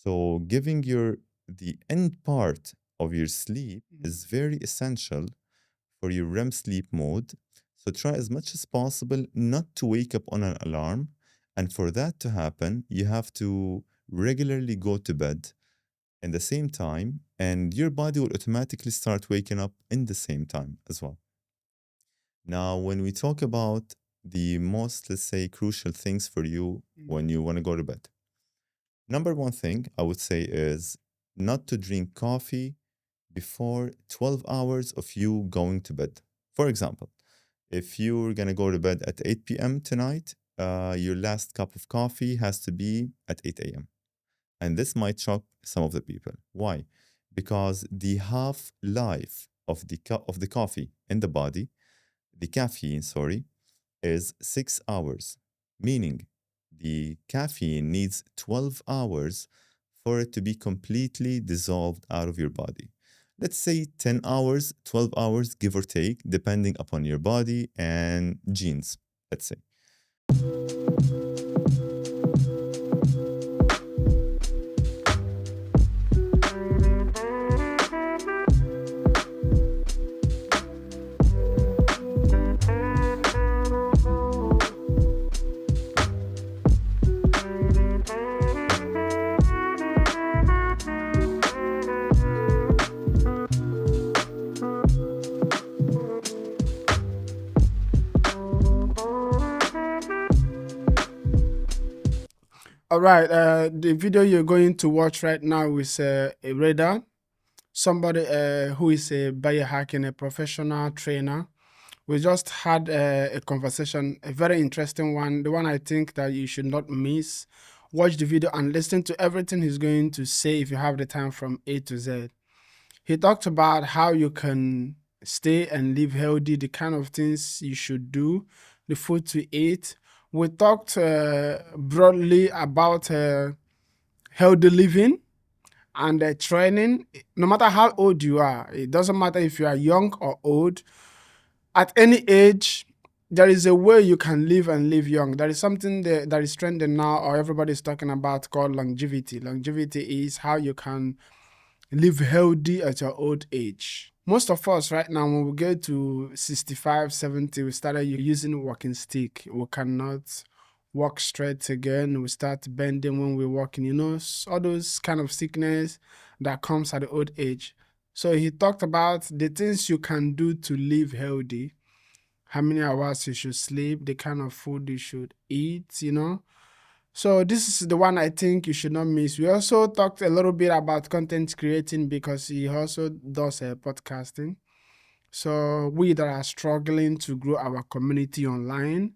So giving the end part of your sleep Mhm. is very essential for your REM sleep mode. So try as much as possible not to wake up on an alarm. And for that to happen, you have to regularly go to bed in the same time, and your body will automatically start waking up in the same time as well. Now, when we talk about the most, let's say, crucial things for you Mhm. when you want to go to bed, number one thing I would say is not to drink coffee before 12 hours of you going to bed. For example, if you're going to go to bed at 8 p.m. tonight, your last cup of coffee has to be at 8 a.m. And this might shock some of the people. Why? Because the half life of the coffee in the body, the caffeine, sorry, is 6 hours, meaning the caffeine needs 12 hours for it to be completely dissolved out of your body. Let's say 10 hours, 12 hours, give or take, depending upon your body and genes, let's say. All right. The video you're going to watch right now is a Reda, somebody who is a biohacking, a professional trainer. We just had a conversation, a very interesting one, the one I think that you should not miss. Watch the video and listen to everything he's going to say if you have the time from A to Z. He talked about how you can stay and live healthy, the kind of things you should do, the food to eat. We talked broadly about healthy living and training. No matter how old you are, it doesn't matter if you are young or old, at any age, there is a way you can live and live young. There is something that is trending now, or everybody's talking about, called longevity. Longevity is how you can live healthy at your old age. Most of us right now, when we get to 65, 70, we started using walking stick. We cannot walk straight again. We start bending when we're walking, all those kind of sickness that comes at the old age. So he talked about the things you can do to live healthy, how many hours you should sleep, the kind of food you should eat. So this is the one I think you should not miss. We also talked a little bit about content creating because he also does podcasting. So we that are struggling to grow our community online,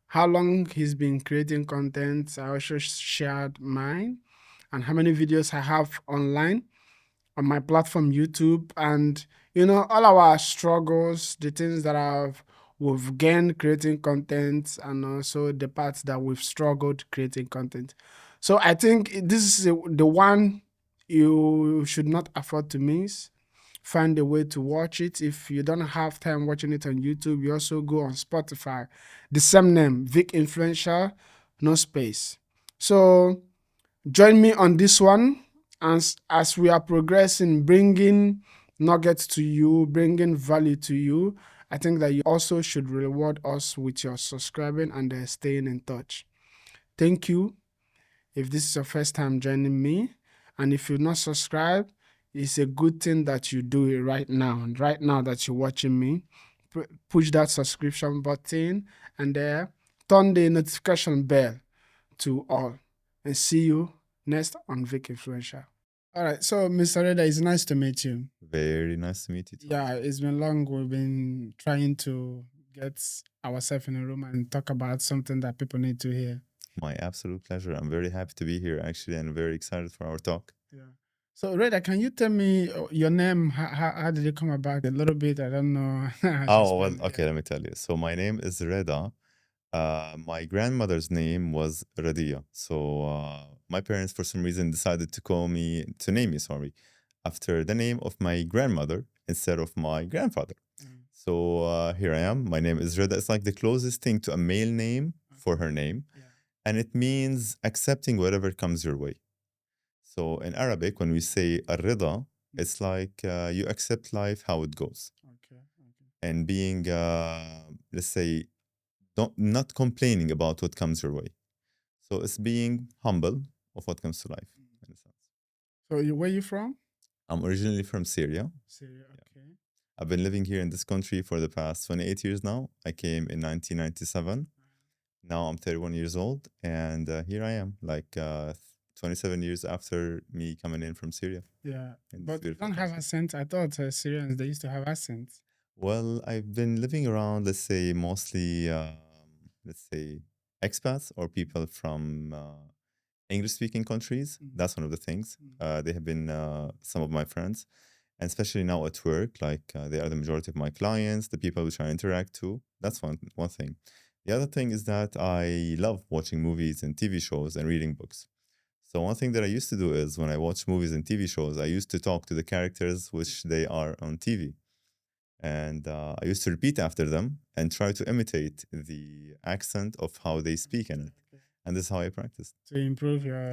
how long he's been creating content, I also shared mine and how many videos I have online on my platform YouTube, and all our struggles, the things that we've gained creating content, and also the parts that we've struggled creating content. So I think this is the one you should not afford to miss. Find a way to watch it. If you don't have time watching it on YouTube, you also go on Spotify. The same name, Vic Influential, no space. So join me on this one as we are progressing, bringing nuggets to you, bringing value to you. I think that you also should reward us with your subscribing and staying in touch. Thank you if this is your first time joining me. And if you're not subscribed, it's a good thing that you do it right now. And right now that you're watching me, push that subscription button and turn the notification bell to all. And see you next on Vic Influential. All right. So, Mr. Reda, it's nice to meet you. Very nice to meet you, Tom. Yeah, it's been long. We've been trying to get ourselves in a room and talk about something that people need to hear. My absolute pleasure. I'm very happy to be here, actually, and very excited for our talk. Yeah. So, Reda, can you tell me your name? How did it come about? A little bit. I don't know. Oh, well, okay, let me tell you. So, my name is Reda. My grandmother's name was Radia. So, my parents, for some reason, decided to name me, sorry, after the name of my grandmother instead of my grandfather. Mm. So, here I am. My name is Reda. It's like the closest thing to a male name for her name. Yeah. And it means accepting whatever comes your way. So in Arabic, when we say Reda, Mm. it's like you accept life how it goes, Okay. Okay. and being, let's say, not complaining about what comes your way. So it's being humble of what comes to life, Mm. in a sense. So where you from? I'm originally from Syria. Syria. Yeah. Okay. I've been living here in this country for the past 28 years now. I came in 1997. Now I'm 31 years old, and here I am, like 27 years after me coming in from Syria Yeah, in this but you beautiful don't have country. accent. I thought Syrians they used to have accents. Well, I've been living around, let's say, mostly, let's say, expats or people from English speaking countries. Mm. That's one of the things. Mm. They have been some of my friends, and especially now at work, like they are the majority of my clients, the people which I interact to. That's one thing. The other thing is that I love watching movies and TV shows and reading books. So one thing that I used to do is when I watch movies and TV shows, I used to talk to the characters which they are on TV, and I used to repeat after them and try to imitate the accent of how they speak in it. Okay. And this is how I practiced. To improve your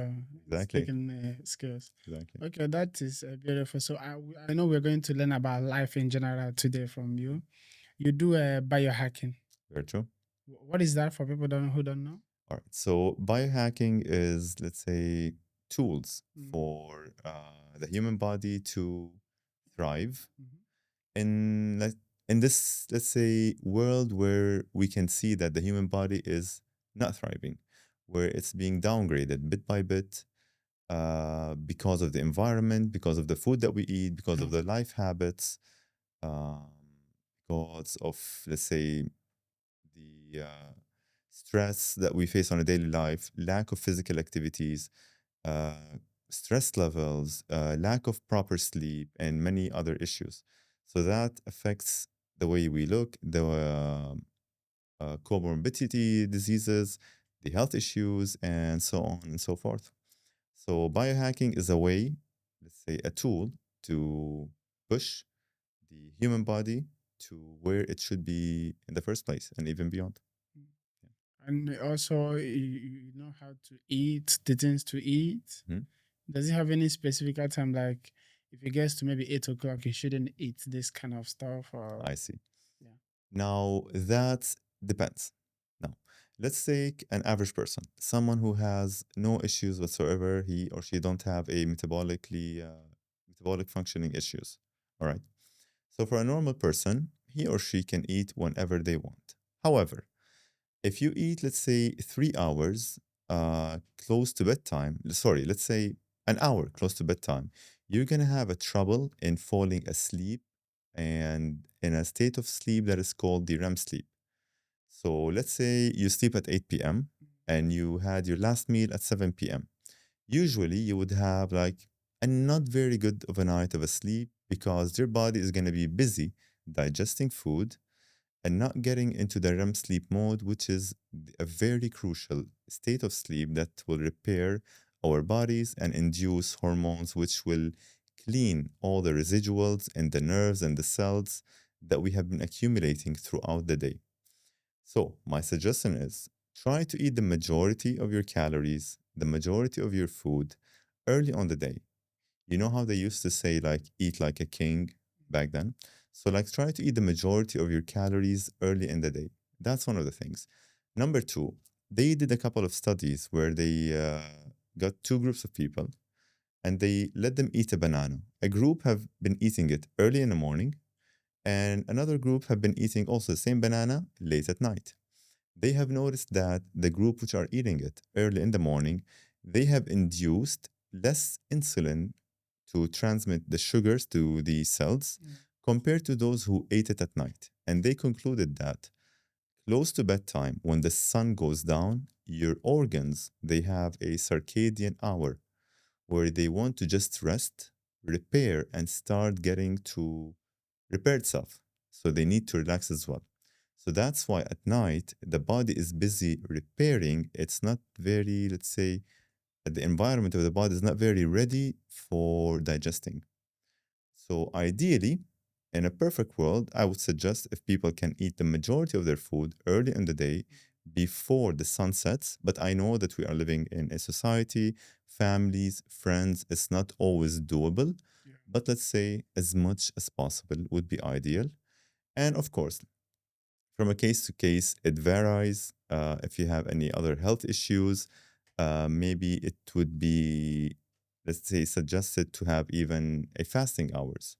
Exactly. speaking skills. Exactly. Okay, that is beautiful. So I know we're going to learn about life in general today from you. You do biohacking. Very true. What is that for people who don't know? All right. So biohacking is, let's say, tools Mm. for the human body to thrive Mhm. in in this, let's say, world where we can see that the human body is not thriving, where it's being downgraded bit by bit because of the environment, because of the food that we eat, because of the life habits, um, because of, let's say, the stress that we face on a daily life, lack of physical activities, uh, stress levels, lack of proper sleep, and many other issues. So that affects the way we look, the comorbidity diseases, the health issues, and so on and so forth. So biohacking is a way, let's say, a tool to push the human body to where it should be in the first place and even beyond. Mm. And also, you know how to eat, the things to eat. Mhm. Does it have any specific time? Like, if it gets to maybe 8 o'clock, you shouldn't eat this kind of stuff, or I see. yeah. Now that depends. Now, let's take an average person, someone who has no issues whatsoever. He or she don't have a metabolic functioning issues. All right. So for a normal person, he or she can eat whenever they want. However, if you eat, let's say, 3 hours close to bedtime, sorry, let's say an hour close to bedtime, you're gonna have a trouble in falling asleep and in a state of sleep that is called the REM sleep. So let's say you sleep at 8 p.m. and you had your last meal at 7 p.m. Usually you would have like a not very good of a night of a sleep because your body is gonna be busy digesting food and not getting into the REM sleep mode, which is a very crucial state of sleep that will repair our bodies and induce hormones, which will clean all the residuals in the nerves and the cells that we have been accumulating throughout the day. So, my suggestion is try to eat the majority of your calories, the majority of your food early on the day. You know how they used to say, like, eat like a king back then? So, like, try to eat the majority of your calories early in the day. That's one of the things. Number two, they did a couple of studies where they got two groups of people and they let them eat a banana. A group have been eating it early in the morning, and another group have been eating also the same banana late at night. They have noticed that the group which are eating it early in the morning, they have induced less insulin to transmit the sugars to the cells Mm. compared to those who ate it at night. And they concluded that close to bedtime, when the sun goes down, your organs, they have a circadian hour where they want to just rest, repair, and start getting to repair itself. So they need to relax as well. So that's why at night the body is busy repairing. It's not very, let's say, the environment of the body is not very ready for digesting. So ideally, in a perfect world, I would suggest if people can eat the majority of their food early in the day, before the sun sets, but I know that we are living in a society, families, friends, it's not always doable. Yeah. But let's say as much as possible would be ideal. And of course, from a case to case, it varies. If you have any other health issues, maybe it would be, let's say, suggested to have even a fasting hours,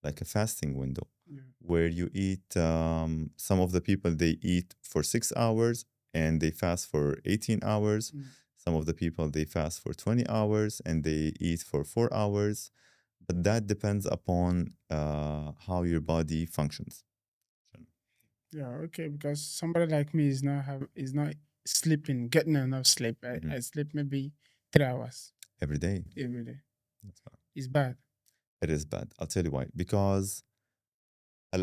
like a fasting window, Yeah. where you eat. Some of the people they eat for 6 hours and they fast for 18 hours. Mm. Some of the people they fast for 20 hours and they eat for 4 hours. But that depends upon how your body functions. Yeah, okay, because somebody like me is not sleeping, getting enough sleep. Mhm. I sleep maybe 3 hours Every day. every day. That's fine. It's bad. It is bad. I'll tell you why. Because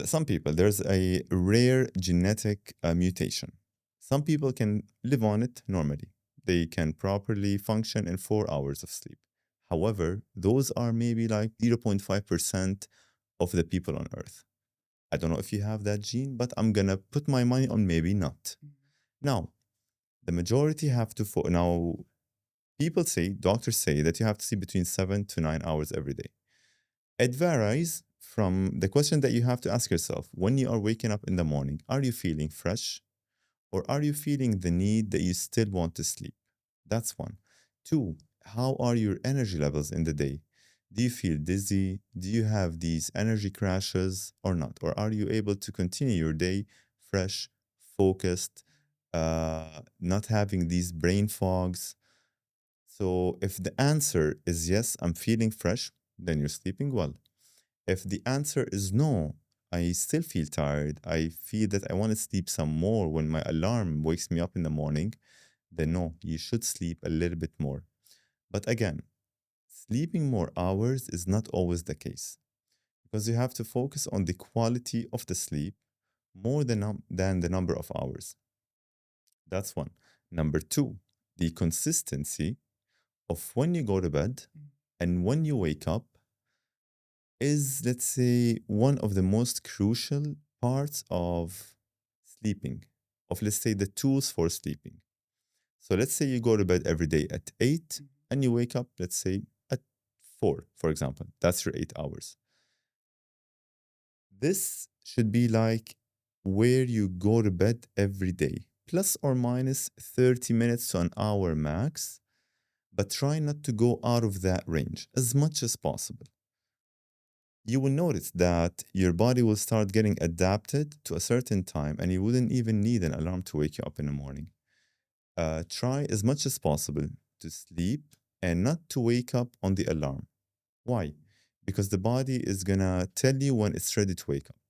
some people, there's a rare genetic mutation. Some people can live on it normally. They can properly function in 4 hours of sleep. However, those are maybe like 0.5% of the people on Earth. I don't know if you have that gene, but I'm gonna put my money on maybe not. Mm. Now, the majority have to. Now, people say, doctors say that you have to sleep between 7 to 9 hours every day. It varies from the question that you have to ask yourself when you are waking up in the morning. Are you feeling fresh or are you feeling the need that you still want to sleep? That's one. Two, how are your energy levels in the day? Do you feel dizzy? Do you have these energy crashes or not? Or are you able to continue your day fresh, focused, not having these brain fogs? So, if the answer is yes, I'm feeling fresh, then you're sleeping well. If the answer is no, I still feel tired, I feel that I want to sleep some more when my alarm wakes me up in the morning, then no, you should sleep a little bit more. But again, sleeping more hours is not always the case because you have to focus on the quality of the sleep more than the number of hours. That's one. Number two, the consistency of when you go to bed Mm. and when you wake up is, let's say, one of the most crucial parts of sleeping, of, let's say, the tools for sleeping. So let's say you go to bed every day at 8 Mhm. and you wake up, let's say, at 4, for example. That's your 8 hours. This should be like where you go to bed every day, plus or minus 30 minutes to an hour max, but try not to go out of that range as much as possible. You will notice that your body will start getting adapted to a certain time and you wouldn't even need an alarm to wake you up in the morning. Try as much as possible to sleep and not to wake up on the alarm. Why? Because the body is gonna tell you when it's ready to wake up.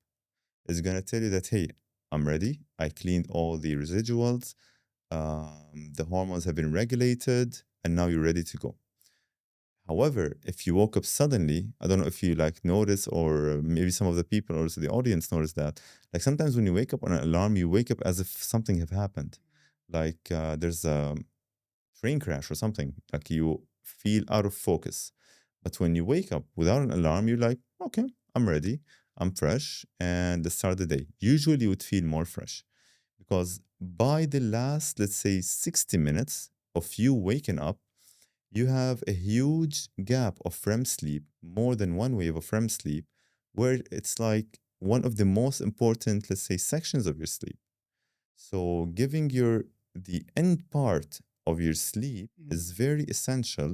It's gonna tell you that, hey, I'm ready. I cleaned all the residuals. The hormones have been regulated, and now you're ready to go. However, if you woke up suddenly, I don't know if you like notice, or maybe some of the people, or also the audience notice that, like sometimes when you wake up on an alarm, you wake up as if something have happened, like there's a train crash or something. Like you feel out of focus. But when you wake up without an alarm, you're like, okay, I'm ready, I'm fresh, and let's start the day. Usually, you would feel more fresh because by the last, let's say, 60 minutes of you waking up you have a huge gap of REM sleep, more than one wave of REM sleep, where it's like one of the most important, let's say, sections of your sleep. So giving your the end part of your sleep Mm. is very essential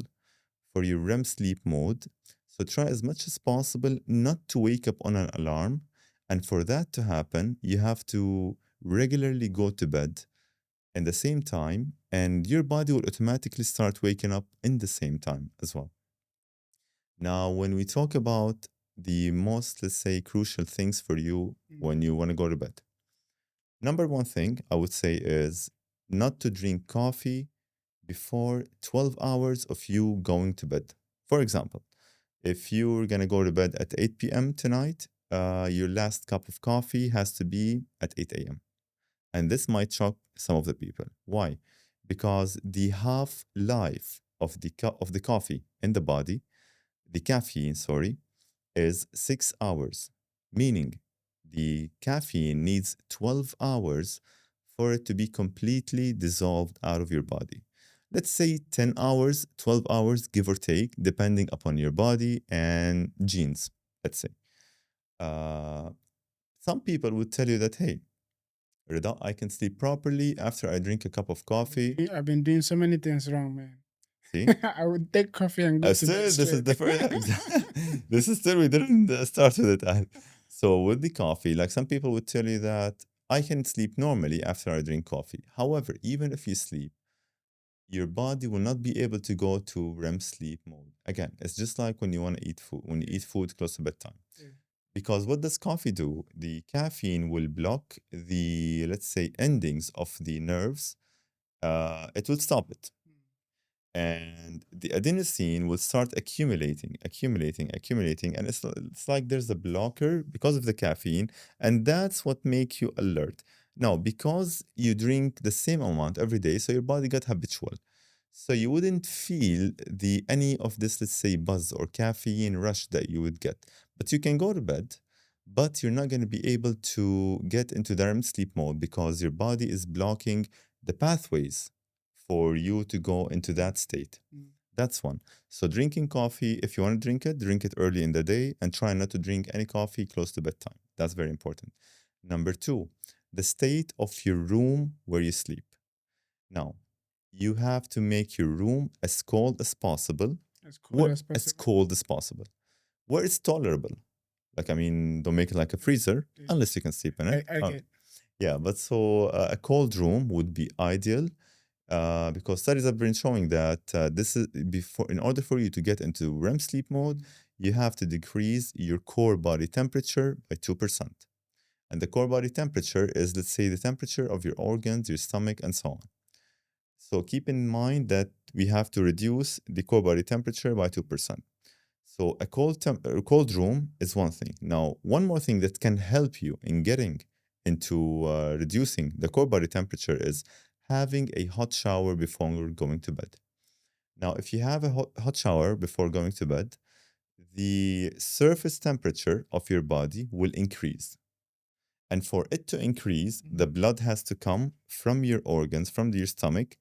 for your REM sleep mode. So try as much as possible not to wake up on an alarm. And for that to happen, you have to regularly go to bed in the same time, and your body will automatically start waking up in the same time as well. Now, when we talk about the most, let's say, crucial things for you Mm. when you want to go to bed, number one thing I would say is not to drink coffee before 12 hours of you going to bed. For example, if you're going to go to bed at 8 p.m. tonight, your last cup of coffee has to be at 8 a.m. And this might shock some of the people. Why? Because the half life of of the coffee in the body, the caffeine, sorry, is 6 hours, meaning the caffeine needs 12 hours for it to be completely dissolved out of your body. Let's say 10 hours, 12 hours, give or take, depending upon your body and genes, let's say. Uh, some people would tell you that, hey, Reda, I can sleep properly after I drink a cup of coffee. I've been doing so many things wrong, man. See? I would take coffee and go to bed Still, this is straight. the first. This is still, we didn't start with it. So, with the coffee, like some people would tell you that I can sleep normally after I drink coffee. However, even if you sleep, your body will not be able to go to REM sleep mode. Again, it's just like when you want to eat food, when you eat food close to bedtime. Yeah. Because what does coffee do? The caffeine will block the, let's say, endings of the nerves. It will stop it. And the adenosine will start accumulating. And it's like there's a blocker because of the caffeine. And that's what makes you alert. Now, because you drink the same amount every day, so your body got habitual. So you wouldn't feel the any of this, let's say, buzz or caffeine rush that you would get. But you can go to bed, but you're not going to be able to get into the REM sleep mode because your body is blocking the pathways for you to go into that state. That's one. So drinking coffee, if you want to drink it early in the day and try not to drink any coffee close to bedtime. That's very important. Number two, the state of your room where you sleep. Now, you have to make your room as cold as possible. As cool as As possible. cold as possible. Where it's tolerable. Like, I mean, don't make it like a freezer Yeah. unless you can sleep in it. I get. Yeah, but so a cold room would be ideal because studies have been showing that this is before, in order for you to get into REM sleep mode, you have to decrease your core body temperature by 2%. And the core body temperature is, let's say, the temperature of your organs, your stomach, and so on. So keep in mind that we have to reduce the core body temperature by 2%. So a cold room is one thing. Now, one more thing that can help you in getting into reducing the core body temperature is having a hot shower before going to bed. Now, if you have a hot shower before going to bed, the surface temperature of your body will increase. And for it to increase, the blood has to come from your organs, from your stomach,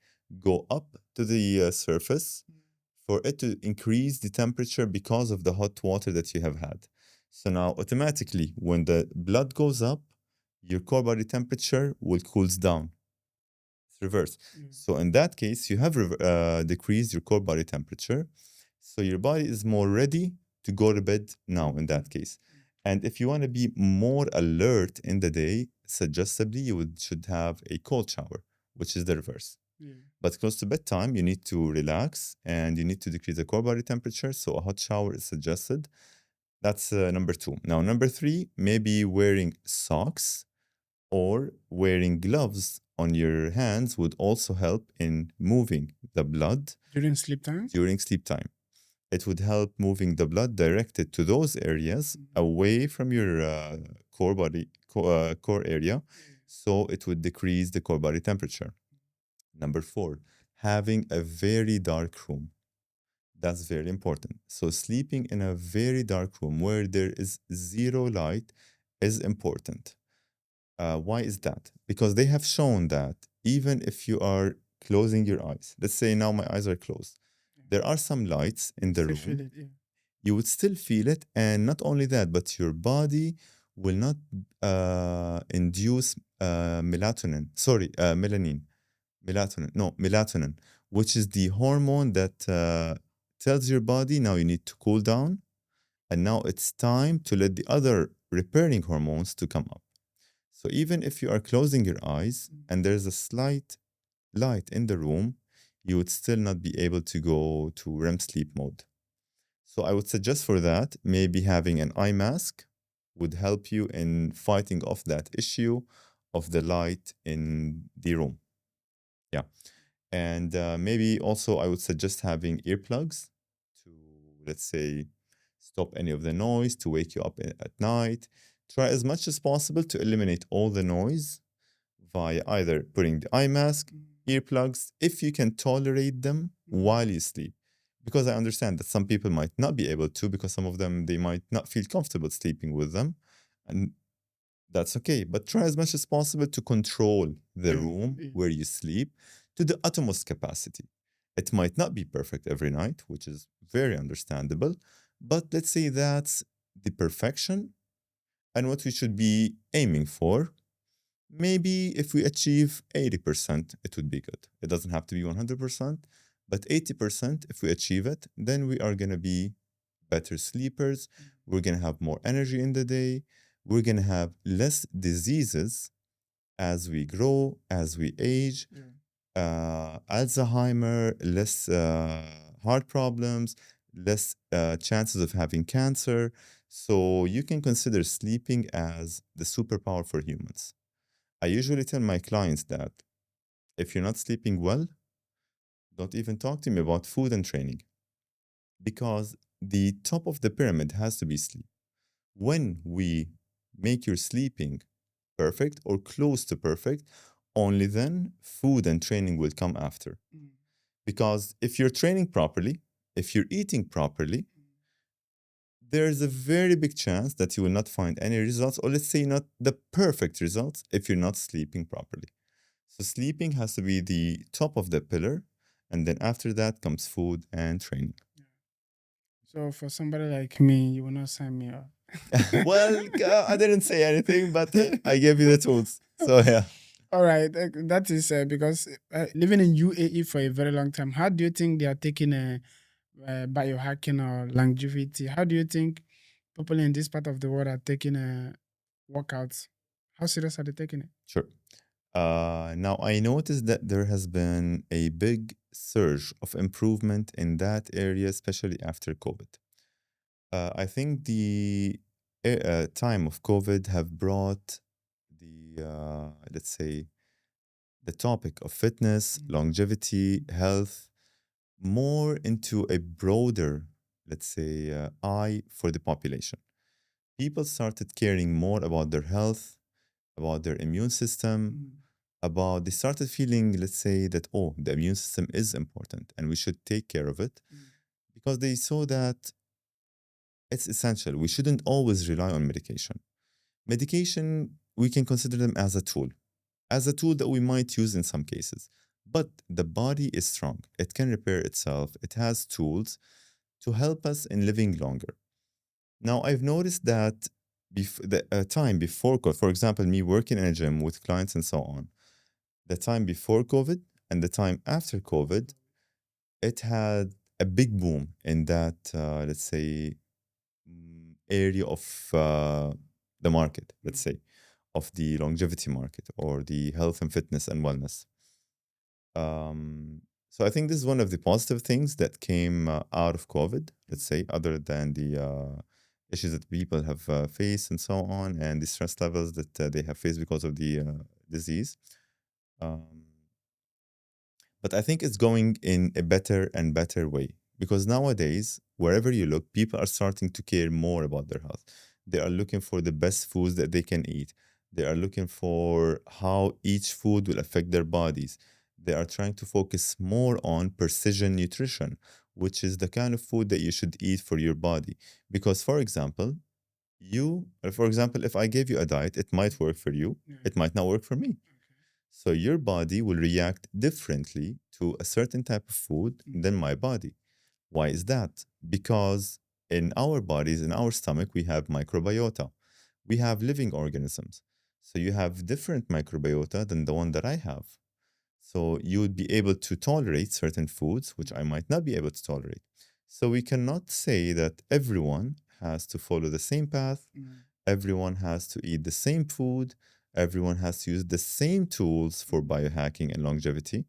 go up to the surface for it to increase the temperature because of the hot water that you have had. So now, automatically, when the blood goes up, your core body temperature will cools down. It's reverse. So in that case, you have decreased your core body temperature. So your body is more ready to go to bed now in that case. And if you want to be more alert in the day, suggestably, should have a cold shower, which is the reverse. Yeah. But close to bedtime, you need to relax and you need to decrease the core body temperature. So a hot shower is suggested. That's number two. Now, number three, maybe wearing socks or wearing gloves on your hands would also help in moving the blood During sleep time? during sleep time. It would help moving the blood directed to those areas away from your core area. So it would decrease the core body temperature. Number four, having a very dark room. That's very important. So sleeping in a very dark room where there is zero light is important. Why is that? Because they have shown that even if you are closing your eyes, let's say now my eyes are closed, there are some lights in the I room. feel it, yeah. You would still feel it, and not only that, but your body will not induce melatonin. Sorry, melanin. Melatonin. No, melatonin, which is the hormone that tells your body now you need to cool down, and now it's time to let the other repairing hormones to come up. So even if you are closing your eyes and there's a slight light in the room, you would still not be able to go to REM sleep mode. So I would suggest for that, maybe having an eye mask would help you in fighting off that issue of the light in the room. Yeah. And maybe also I would suggest having earplugs to, let's say, stop any of the noise, to wake you up at night. Try as much as possible to eliminate all the noise via either putting the eye mask, earplugs, if you can tolerate them while you sleep. Because I understand that some people might not be able to, because some of them, they might not feel comfortable sleeping with them. And That's okay. But try as much as possible to control the room Yeah. where you sleep to the utmost capacity. It might not be perfect every night, which is very understandable. But let's say that's the perfection and what we should be aiming for. Maybe if we achieve 80%, it would be good. It doesn't have to be 100%, but 80%, if we achieve it, then we are going to be better sleepers. We're going to have more energy in the day. We're going to have less diseases as we grow, as we age. Yeah. Alzheimer, less heart problems, less chances of having cancer. So you can consider sleeping as the superpower for humans. I usually tell my clients that if you're not sleeping well, don't even talk to me about food and training because the top of the pyramid has to be sleep. When we make your sleeping perfect or close to perfect, only then food and training will come after. Mm. Because if you're training properly, if you're eating properly, there's a very big chance that you will not find any results, or let's say not the perfect results, if you're not sleeping properly. So sleeping has to be the top of the pillar, and then after that comes food and training. So for somebody like me, you will not sign me up. Well, I didn't say anything, but I gave you the tools. So yeah, All right, that is because living in UAE for a very long time. How do you think they are taking biohacking or longevity? How do you think people in this part of the world are taking workouts? How serious are they taking it? sure. Now I noticed that there has been a big surge of improvement in that area, especially after COVID. I think the time of COVID have brought the let's say the topic of fitness, longevity, health more into a broader, let's say, eye for the population. People started caring more about their health, about their immune system, Mm. about they started feeling, let's say, that oh, the immune system is important and we should take care of it Mm. because they saw that it's essential. We shouldn't always rely on medication. Medication, we can consider them as a tool that we might use in some cases. But the body is strong. It can repair itself. It has tools to help us in living longer. Now, I've noticed that the time before COVID, for example, me working in a gym with clients and so on, the time before COVID and the time after COVID, it had a big boom in that, let's say, area of the market, let's say, of the longevity market or the health and fitness and wellness. So I think this is one of the positive things that came out of COVID, let's say, other than the issues that people have faced and so on, and the stress levels that they have faced because of the disease. Um, but I think it's going in a better and better way because nowadays, wherever you look, people are starting to care more about their health. They are looking for the best foods that they can eat. They are looking for how each food will affect their bodies. They are trying to focus more on precision nutrition, which is the kind of food that you should eat for your body. Because, for example, if I gave you a diet, it might work for you, Yeah. it might not work for me. So your body will react differently to a certain type of food than my body. Why is that? Because in our bodies, in our stomach, we have microbiota. We have living organisms. So you have different microbiota than the one that I have. So you would be able to tolerate certain foods, which I might not be able to tolerate. So we cannot say that everyone has to follow the same path, Mm. everyone has to eat the same food, everyone has to use the same tools for biohacking and longevity.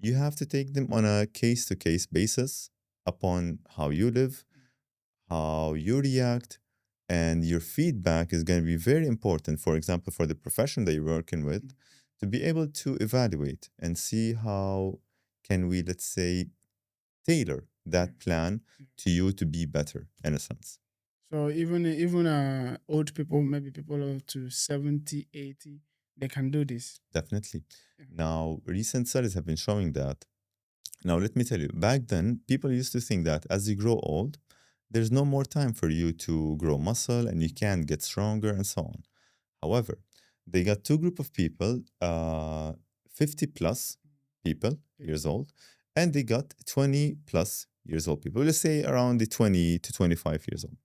You have to take them on a case to case basis upon how you live, how you react, and your feedback is going to be very important. For example, for the profession that you're working with, to be able to evaluate and see how can we, let's say, tailor that plan to you to be better in a sense. So even old people, maybe people up to 70, 80, they can do this. Definitely. Yeah. Now, recent studies have been showing that. Now, let me tell you, back then, people used to think that as you grow old, there's no more time for you to grow muscle and you can't get stronger and so on. However, they got two group of people, 50 plus people years old, and they got 20 plus years old people. Let's say around the 20 to 25 years old.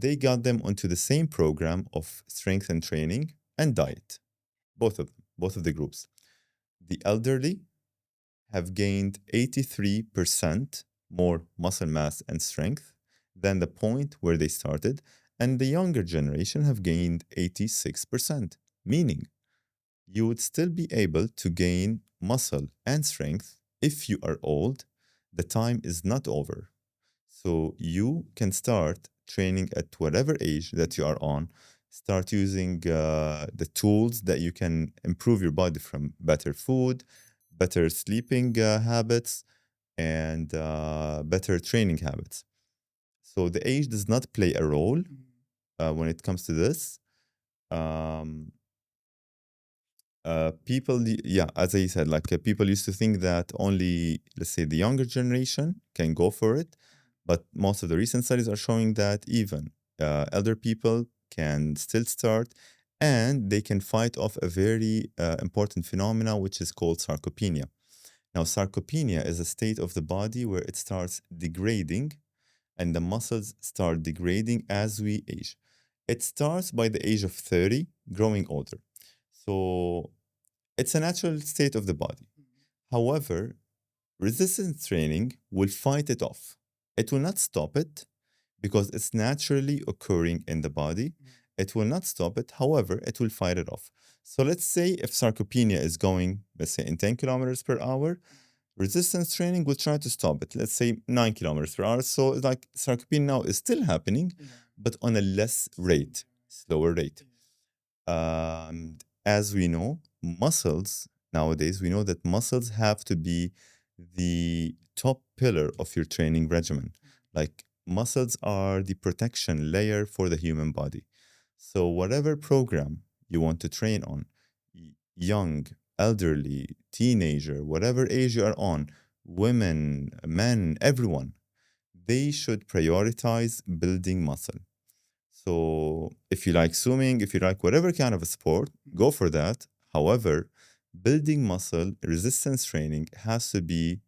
They got them onto the same program of strength and training and diet, both of them, both of the groups. The elderly have gained 83% more muscle mass and strength than the point where they started, and the younger generation have gained 86%, meaning you would still be able to gain muscle and strength if you are old. The time is not over. So you can start training at whatever age that you are on. Start using the tools that you can improve your body from better food, better sleeping habits, and better training habits. So the age does not play a role when it comes to this. Um, yeah, as I said, like people used to think that only, let's say, the younger generation can go for it, but most of the recent studies are showing that even elder people can still start, and they can fight off a very important phenomena which is called sarcopenia. Now, sarcopenia is a state of the body where it starts degrading and the muscles start degrading as we age. It starts by the age of 30, growing older. So it's a natural state of the body. However, resistance training will fight it off. It will not stop it because it's naturally occurring in the body. It will not stop it. However, it will fight it off. So let's say if sarcopenia is going, let's say in 10 kilometers per hour, resistance training will try to stop it. Let's say 9 kilometers per hour. So it's like sarcopenia now is still happening, but on a less rate, slower rate. As we know, muscles nowadays, we know that muscles have to be the top pillar of your training regimen. Like muscles are the protection layer for the human body. So, whatever program you want to train on, young, elderly, teenager, whatever age you are on, women, men, everyone, they should prioritize building muscle. So if you like swimming, if you like whatever kind of a sport, go for that. However, building muscle, resistance training has to be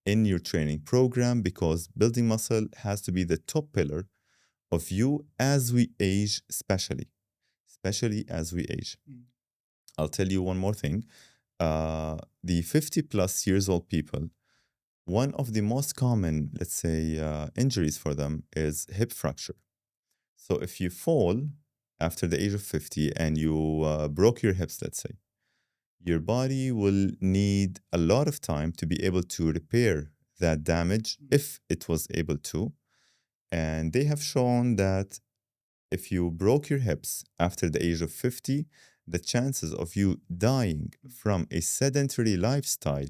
in your training program because building muscle has to be the top pillar of you as we age, especially as we age. I'll tell you one more thing. The 50 plus years old people, one of the most common, let's say, injuries for them is hip fracture. So if you fall after the age of 50 and you broke your hips, let's say, your body will need a lot of time to be able to repair that damage if it was able to. And they have shown that if you broke your hips after the age of 50, the chances of you dying from a sedentary lifestyle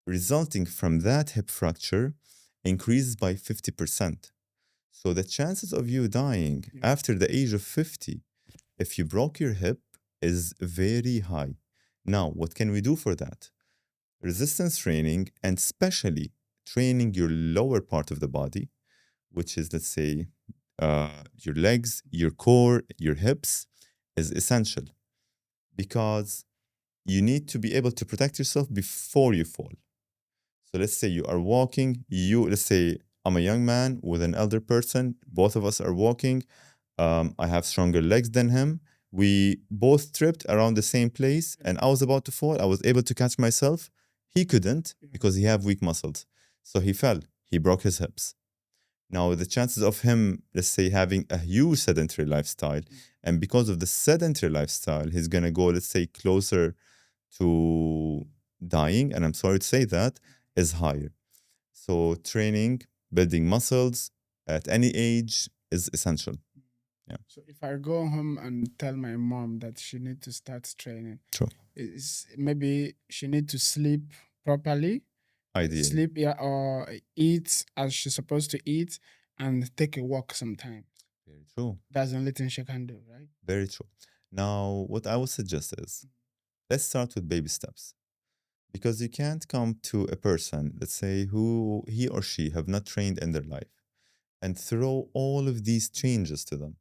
resulting from that hip fracture increases by 50%. So the chances of you dying after the age of 50, if you broke your hip, is very high. Now, what can we do for that? Resistance training, and especially training your lower part of the body, which is, let's say, your legs, your core, your hips, is essential because you need to be able to protect yourself before you fall. So let's say you are walking, let's say I'm a young man with an elder person, both of us are walking. I have stronger legs than him. We both tripped around the same place and I was about to fall. I was able to catch myself. He couldn't because he have weak muscles. So he fell. He broke his hips. Now the chances of him, let's say, having a huge sedentary lifestyle, and because of the sedentary lifestyle, he's gonna go, let's say, closer to dying, and I'm sorry to say that, is higher. So training, building muscles at any age is essential. Yeah. So if I go home and tell my mom that she need to start training, True. maybe she need to sleep properly, Ideally. sleep, yeah, or eat as she's supposed to eat, and take a walk sometime. Very true. That's the only thing she can do, right? Very true. Now, what I would suggest is let's start with baby steps. Because you can't come to a person, let's say, who he or she have not trained in their life and throw all of these changes to them.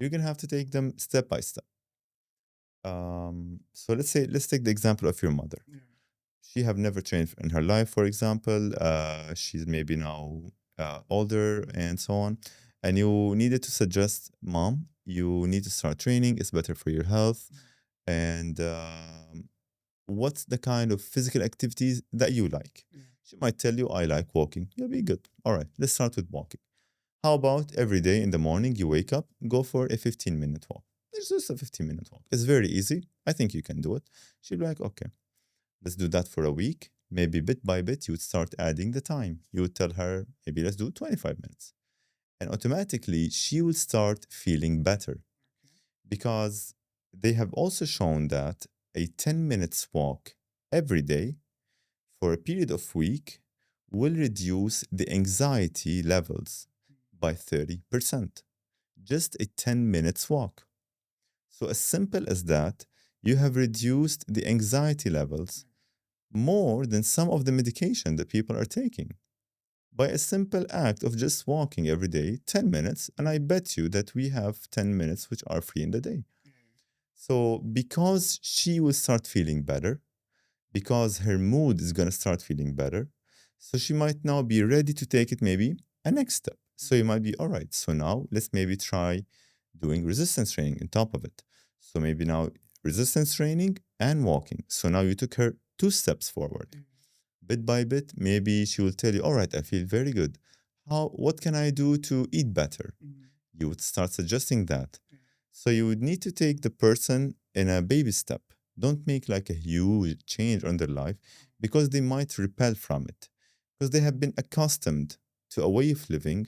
You're gonna have to take them step by step. So let's take the example of your mother. Yeah. She have never trained in her life, for example. She's maybe now older and so on, and you needed to suggest, mom, you need to start training. It's better for your health. And what's the kind of physical activities that you like? Yeah. She might tell you, I like walking. You'll be good. All right, let's start with walking. How about every day in the morning you wake up, go for a 15-minute walk? It's just a 15-minute walk. It's very easy. I think you can do it. She'll be like, okay, let's do that for a week. Maybe bit by bit, you would start adding the time. You would tell her, maybe let's do 25 minutes. And automatically, she would start feeling better because they have also shown that a 10 minutes walk every day for a period of week will reduce the anxiety levels by 30%. Just a 10 minutes walk. So as simple as that, you have reduced the anxiety levels more than some of the medication that people are taking by a simple act of just walking every day 10 minutes. And I bet you that we have 10 minutes which are free in the day. So because she will start feeling better, because her mood is going to start feeling better, so she might now be ready to take it maybe a next step. So you might be, all right, so now let's maybe try doing resistance training on top of it. So maybe now resistance training and walking. So now you took her two steps forward. Bit by bit, maybe she will tell you, all right, I feel very good. What can I do to eat better? You would start suggesting that. So you would need to take the person in a baby step. Don't make like a huge change on their life because they might repel from it because they have been accustomed to a way of living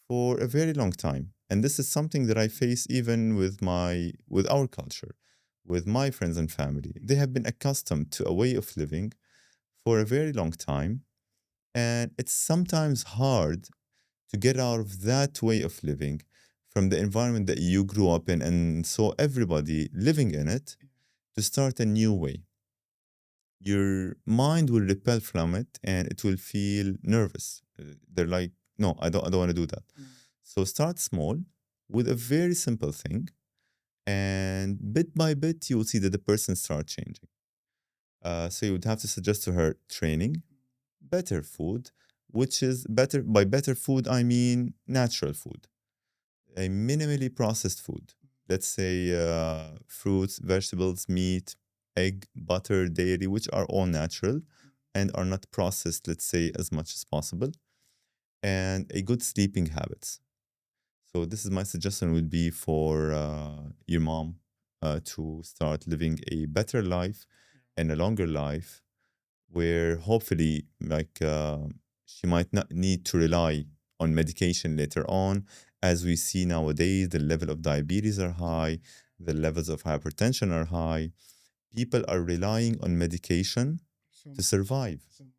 for a very long time. And this is something that I face even with our culture, with my friends and family. They have been accustomed to a way of living for a very long time. And it's sometimes hard to get out of that way of living from the environment that you grew up in and saw everybody living in it to start a new way. Your mind will repel from it and it will feel nervous. They're like, no, I don't want to do that. So start small with a very simple thing, and bit by bit, you will see that the person start changing. So you would have to suggest to her training, better food, which is better. By better food, I mean natural food, a minimally processed food. Let's say fruits, vegetables, meat, egg, butter, dairy, which are all natural and are not processed, let's say, as much as possible, and a good sleeping habits. So this is my suggestion would be for your mom to start living a better life and a longer life where hopefully she might not need to rely on medication later on. As we see nowadays, the level of diabetes are high, the levels of hypertension are high. People are relying on medication So to much. survive. So much.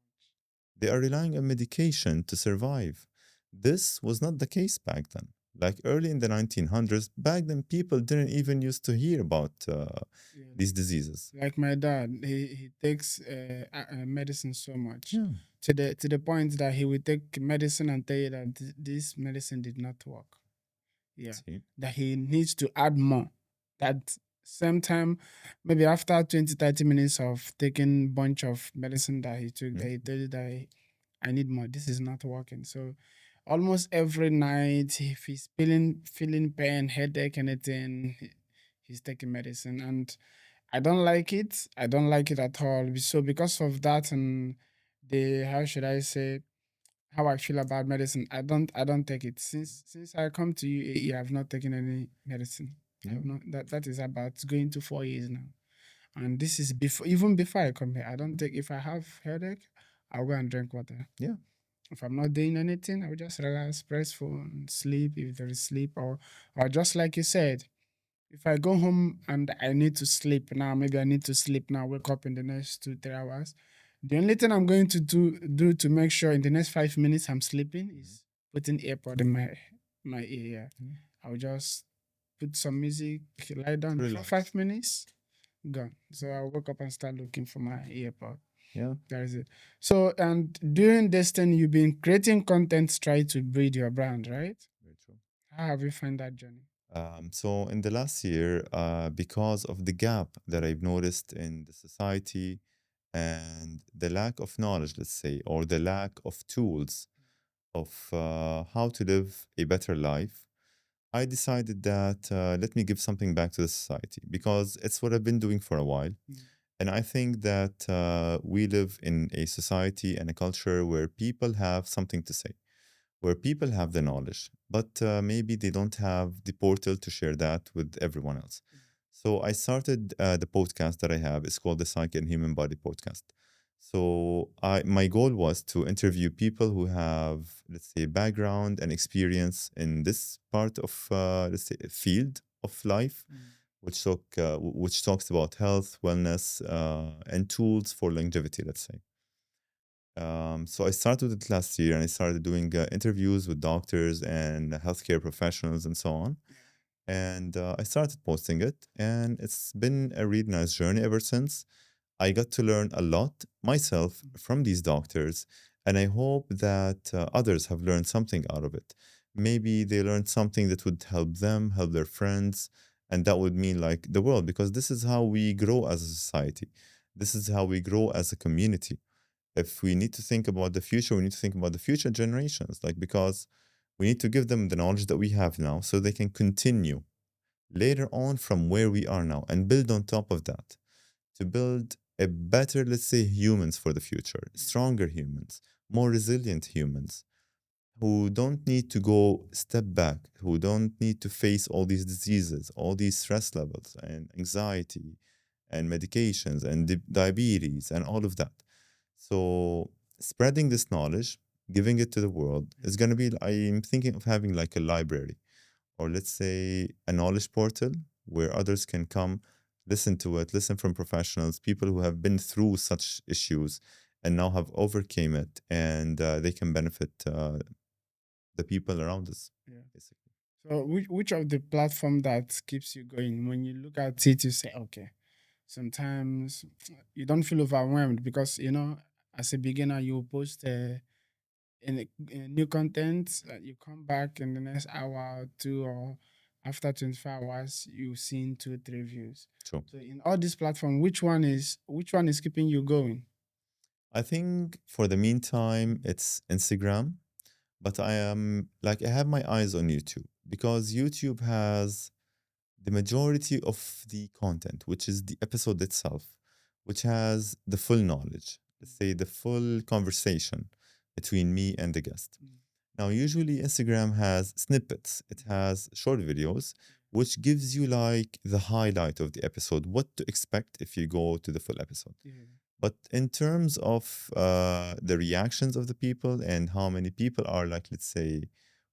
They are relying on medication to survive. This was not the case back then. Like early in the 1900s, back then people didn't even used to hear about Yeah. these diseases. Like my dad, he takes medicine so much Yeah. to the point that he will take medicine and tell you that this medicine did not work. Yeah, See? that he needs to add more. That same time, maybe after 20, 30 minutes of taking bunch of medicine that he took, Yeah. that he told you that I need more. This is not working. So almost every night, if he's feeling pain, headache, anything, he's taking medicine. And I don't like it. I don't like it at all. So because of that and the how should I say how I feel about medicine, I don't take it. Since I come to you, I have not taken any medicine. I Yeah. have not that is about going to 4 years now. And this is before even before I come here. I don't take if I have headache, I'll go and drink water. Yeah. If I'm not doing anything, I will just relax, press phone, sleep if there is sleep, or just like you said, if I go home and I need to sleep now, maybe I need to sleep now, wake up in the next 2, 3 hours. The only thing I'm going to do to make sure in the next 5 minutes I'm sleeping is putting AirPod in my ear. Mm. I'll just put some music, lie down before Relax. 5 minutes, gone. So I'll wake up and start looking for my AirPod. Yeah. That is it. So and during this thing, you've been creating content, try to build your brand, right? Very true. How have you found that journey? So in the last year, because of the gap that I've noticed in the society and the lack of knowledge, let's say, or the lack of tools of how to live a better life, I decided that let me give something back to the society because it's what I've been doing for a while. Mm. And I think that we live in a society and a culture where people have something to say, where people have the knowledge, but maybe they don't have the portal to share that with everyone else. So I started the podcast that I have. It's called the Psyche and Human Body Podcast. So my goal was to interview people who have, let's say, background and experience in this part of, let's say, field of life, Mm. which talks about health, wellness, and tools for longevity. Let's say. So I started it last year, and I started doing interviews with doctors and healthcare professionals and so on. And I started posting it, and it's been a really nice journey ever since. I got to learn a lot myself from these doctors, and I hope that others have learned something out of it. Maybe they learned something that would help them, help their friends, and that would mean like the world, because this is how we grow as a society. This is how we grow as a community. If we need to think about the future, we need to think about the future generations, like because we need to give them the knowledge that we have now so they can continue later on from where we are now and build on top of that to build a better, let's say, humans for the future, stronger humans, more resilient humans who don't need to go step back, who don't need to face all these diseases, all these stress levels and anxiety and medications and diabetes and all of that. So spreading this knowledge, giving it to the world is going to be, I'm thinking of having like a library or let's say a knowledge portal where others can come, listen to it, listen from professionals, people who have been through such issues and now have overcame it, and they can benefit the people around us, Yeah. basically. So which of the platform that keeps you going? When you look at it, you say, okay, sometimes you don't feel overwhelmed because as a beginner you post in new content, you come back in the next hour or two, or after 24 hours you've seen 2 3 views. True. So in all these platforms, which one is keeping you going? I think for the meantime, it's Instagram, but I am like, I have my eyes on YouTube because YouTube has the majority of the content, which is the episode itself, which has the full knowledge, let's say the full conversation between me and the guest. Mm. Now, usually Instagram has snippets, it has short videos, which gives you like the highlight of the episode, what to expect if you go to the full episode. Yeah. But in terms of the reactions of the people and how many people are like, let's say,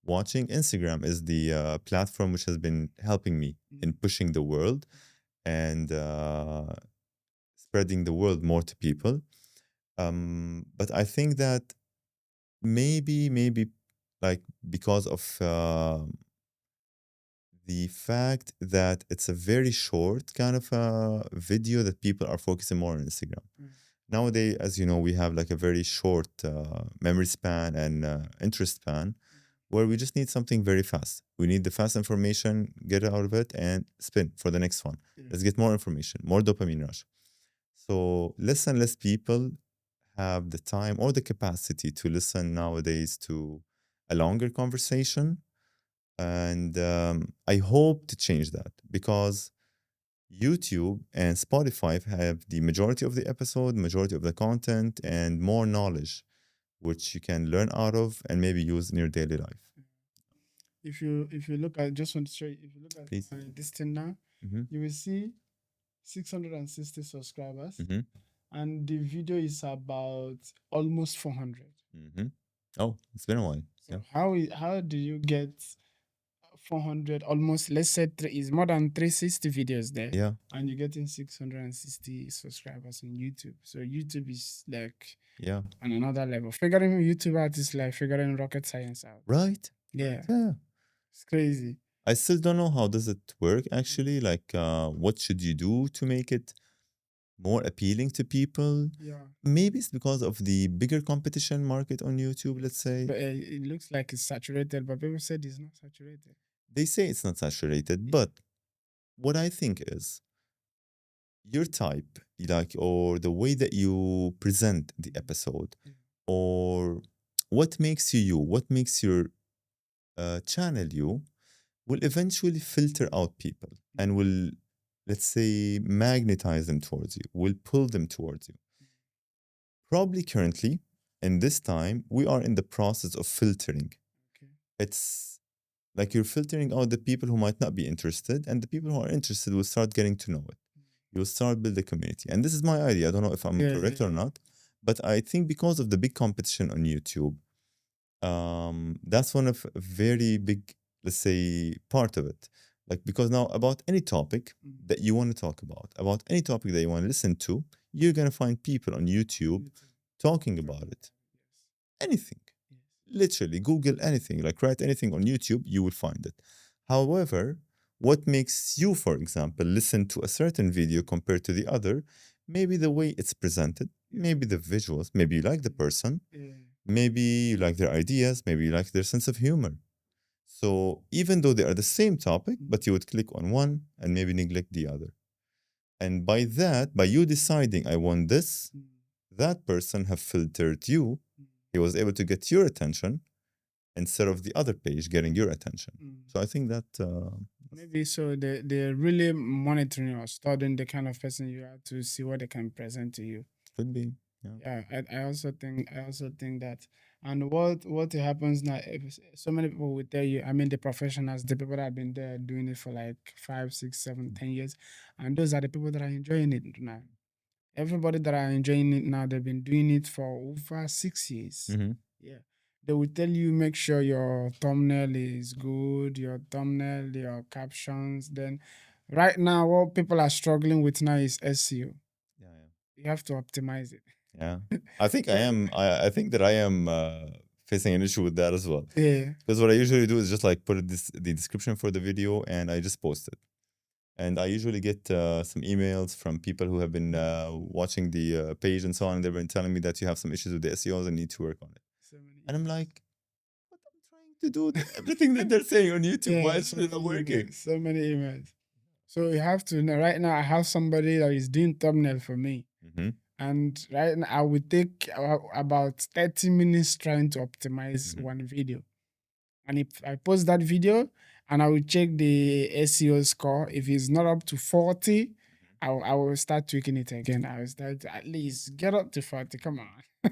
watching, Instagram is the platform which has been helping me in pushing the world and spreading the world more to people. But I think that maybe like because of the fact that it's a very short kind of video that people are focusing more on Instagram. Mm. Nowadays, as you know, we have like a very short memory span and interest span where we just need something very fast. We need the fast information, get it out of it, and spin for the next one. Yeah. Let's get more information, more dopamine rush. So less and less people have the time or the capacity to listen nowadays to a longer conversation. And I hope to change that because YouTube and Spotify have the majority of the episode, majority of the content, and more knowledge, which you can learn out of and maybe use in your daily life. If you look at, just want to show you, if you look at Please. this thing now, Mm-hmm. you will see 660 subscribers, Mm-hmm. and the video is about almost 400. Mm-hmm. Oh, it's been a while. So Yeah. how do you get 400, almost, let's say is more than 360 videos there, Yeah. and you're getting 660 subscribers on YouTube? So YouTube is like Yeah. on another level. Figuring YouTube out is like figuring rocket science out. Right. Yeah, Yeah. it's crazy. I still don't know how does it work actually. Like, what should you do to make it more appealing to people? Yeah, Maybe it's because of the bigger competition market on YouTube, let's say. but it looks like it's saturated, but people said it's not saturated. They say it's not saturated, but what I think is your type, like, or the way that you present the episode, or what makes you you, what makes your channel you, will eventually filter out people and will, let's say, magnetize them towards you, will pull them towards you. Probably currently, in this time, we are in the process of filtering. Okay. It's like you're filtering out the people who might not be interested, and the people who are interested will start getting to know it. You'll start build a community. And this is my idea. I don't know if I'm Yeah, correct or yeah. not, but I think because of the big competition on YouTube, that's one of a very big, let's say, part of it. Like, because now about any topic that you want to talk about any topic that you want to listen to, you're gonna find people on YouTube talking about it. Anything. Literally, Google anything, like write anything on YouTube, you will find it. However, what makes you, for example, listen to a certain video compared to the other, maybe the way it's presented, maybe the visuals, maybe you like the person, Yeah. maybe you like their ideas, maybe you like their sense of humor. So even though they are the same topic, but you would click on one and maybe neglect the other. And by that, by you deciding I want this, that person have filtered you. He was able to get your attention instead of the other page getting your attention. So I think that Maybe so they're really monitoring or studying the kind of person you are to see what they can present to you. could be. Yeah. Yeah, I also think that. And what happens now, if so many people will tell you, I mean the professionals, the people that have been there doing it for like 5, 6, 7, 10 years, and those are the people that are enjoying it now. Everybody that are enjoying it now, they've been doing it for over 6 years. Mm-hmm. Yeah. They will tell you make sure your thumbnail is good, your thumbnail, your captions. Then right now, what people are struggling with now is SEO. Yeah, You have to optimize it. yeah. I think I Yeah. am. I think that I am facing an issue with that as well. Yeah. Because what I usually do is just like put the description for the video and I just post it. And I usually get some emails from people who have been watching the page and so on. They've been telling me that you have some issues with the SEOs and need to work on it. So many And I'm emails. like, but I'm trying to do everything that they're saying on YouTube. Why Yeah, is it not working? so many emails. So you have to know. Right now, I have somebody that is doing thumbnail for me. Mm-hmm. And right now, I will take about 30 minutes trying to optimize Mhm. one video. And if I post that video and I will check the SEO score, if it's not up to 40, I will start tweaking it again. I will start to at least get up to 40. Come on.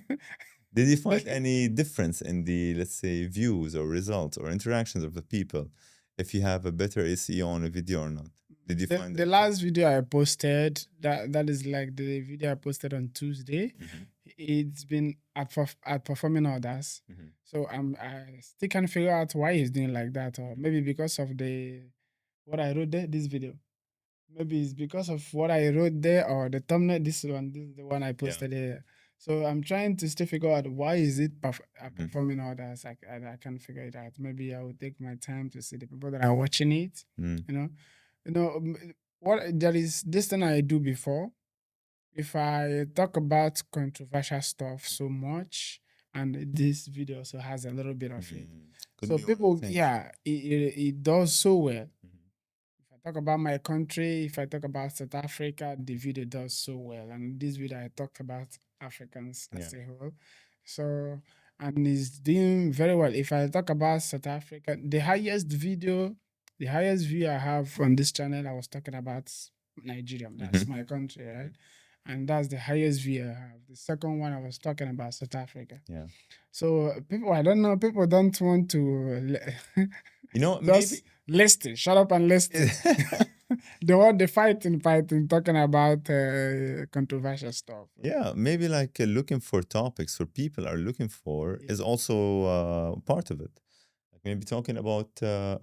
Did you find any difference in the, let's say, views or results or interactions of the people if you have a better SEO on a video or not? Did you The, find the that? last video I posted, that is like the video I posted on Tuesday. Mhm. It's been outperforming others. Mhm. So I still can't figure out why he's doing like that, or maybe because of the what I wrote there, this video. Maybe it's because of what I wrote there or the thumbnail. This is the one I posted here. So I'm trying to still figure out why is it performing others. I can't figure it out. Maybe I will take my time to see the people that are watching it. Mm. What there is this thing I do before. If I talk about controversial stuff so much, and this video also has a little bit of it, Could so be one of the people, things. yeah, it does so well. Mhm. If I talk about my country, if I talk about South Africa, the video does so well. And this video, I talked about Africans as Yeah. a whole. So, and it's doing very well. If I talk about South Africa, the highest view I have on this channel, I was talking about Nigeria. That's Mhm. my country, right? And that's the highest view I have. The second one, I was talking about South Africa. Yeah. So people, I don't know, people don't want to You know, just listen, shut up and listen. The one the fighting, talking about controversial stuff. yeah, maybe like looking for topics for people are looking for is also part of it. Like maybe talking about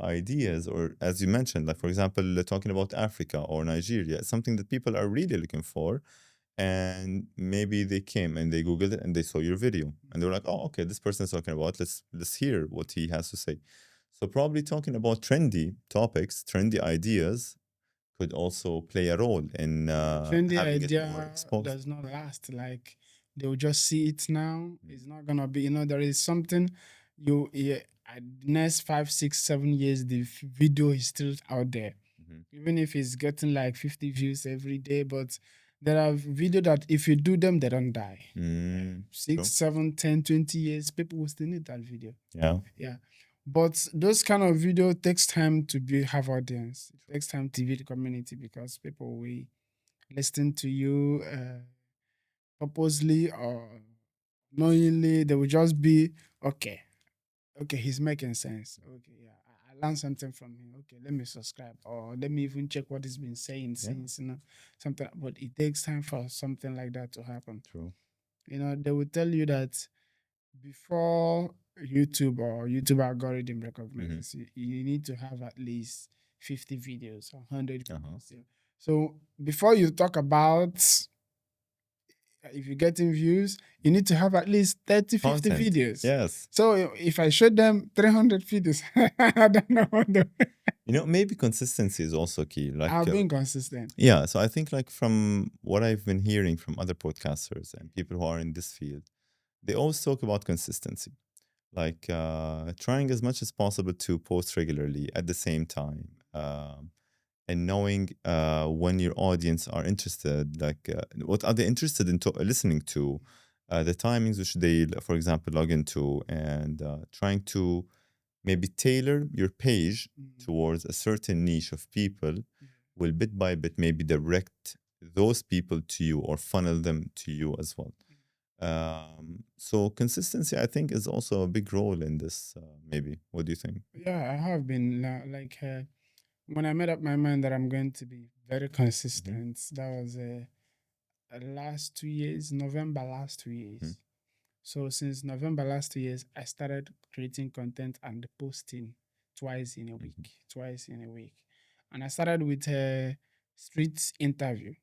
ideas, or as you mentioned, like for example, talking about Africa or Nigeria, something that people are really looking for. And maybe they came and they Googled it and they saw your video and they were like, oh, okay, this person is talking about, let's hear what he has to say. So probably talking about trendy topics, trendy ideas could also play a role in Trendy having it more idea exposed. does not last. Like they'll just see it now. It's not gonna be. There is something you. Yeah, next 5, 6, 7 years, the video is still out there. Mhm. Even if it's getting like 50 views every day, but there are video that if you do them, they don't die. Six, True. 7, 10, 20 years, people will still need that video. Yeah. Yeah. But those kind of video takes time to have audience. It takes time to build community because people will listen to you purposely or knowingly. They will just be okay. Okay, he's making sense. Okay, yeah, I learned something from him. Okay, let me subscribe or let me even check what he's been saying Yeah. since something. But it takes time for something like that to happen. True. They will tell you that before YouTube or YouTube algorithm recognizes you need to have at least 50 videos or 100 videos. Yeah. So before you talk about if you're getting views, you need to have at least 30, 50 Content. videos. Yes. So if I showed them 300 videos, I don't know what Maybe consistency is also key. Like, I've been consistent. yeah. So I think, like, from what I've been hearing from other podcasters and people who are in this field, they always talk about consistency, like trying as much as possible to post regularly at the same time, and knowing when your audience are interested, like what are they interested in listening to, the timings which they, for example, log into, and trying to maybe tailor your page towards a certain niche of people, will bit by bit maybe direct those people to you or funnel them to you as well. So consistency, I think, is also a big role in this. Maybe, what do you think? Yeah, I have been like when I made up my mind that I'm going to be very consistent. That was last 2 years, November last 2 years. So since November last 2 years, I started creating content and posting twice in a week, twice in a week. And I started with a street interview,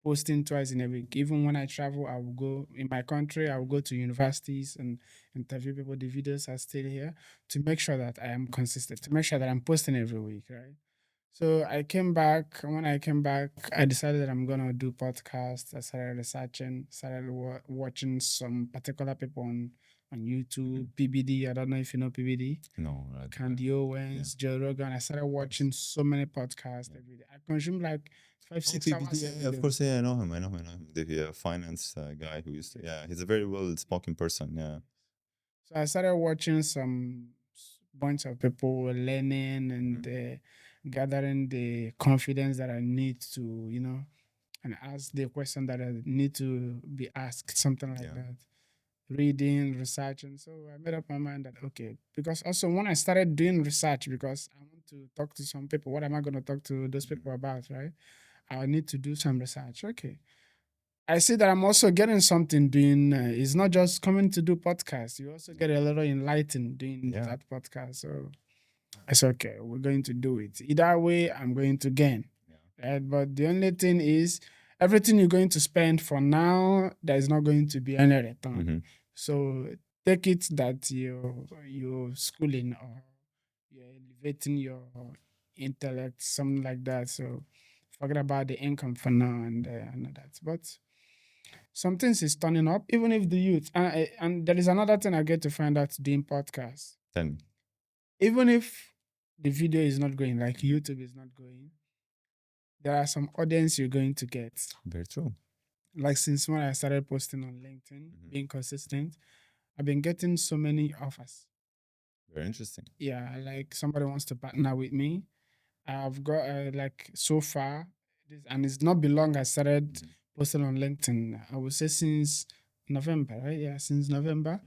posting twice in a week. Even when I travel, I will go in my country, I will go to universities and interview people. The videos are still here to make sure that I am consistent, to make sure that I'm posting every week, right? So I came back. When I came back, I decided that I'm gonna do podcasts. I started researching, started watching some particular people on YouTube. PBD, I don't know if you know PBD. No, right. Candy Owens, Joe Rogan. I started watching so many podcasts every day. I consume like 5, 6 hours. Yeah, of course, yeah, I know him. I know him. I know him. The finance guy who used to, yeah, he's a very well spoken person. Yeah. So I started watching some bunch of people learning and gathering the confidence that I need to, and ask the question that I need to be asked, something like that. Reading, researching. So I made up my mind that okay, because also when I started doing research, because I want to talk to some people, what am I going to talk to those people about, right? I need to do some research. Okay. I see that I'm also getting something doing. It's not just coming to do podcasts. You also get a little enlightened doing that podcast. So I said, okay, we're going to do it. Either way, I'm going to gain. Right? But the only thing is, everything you're going to spend for now, there's not going to be any return. So take it that you're schooling or you're elevating your intellect, something like that. So forget about the income for now and that. But some things is turning up, even if the youth and there is another thing I get to find out doing podcasts. Tell me. Even if the video is not going, like YouTube is not going, there are some audience you're going to get. Very true. Like since when I started posting on LinkedIn, being consistent, I've been getting so many offers. Very interesting. Yeah, like somebody wants to partner with me. I've got like so far, and it's not been long I started posting on LinkedIn. I would say since November, right? Yeah, since November.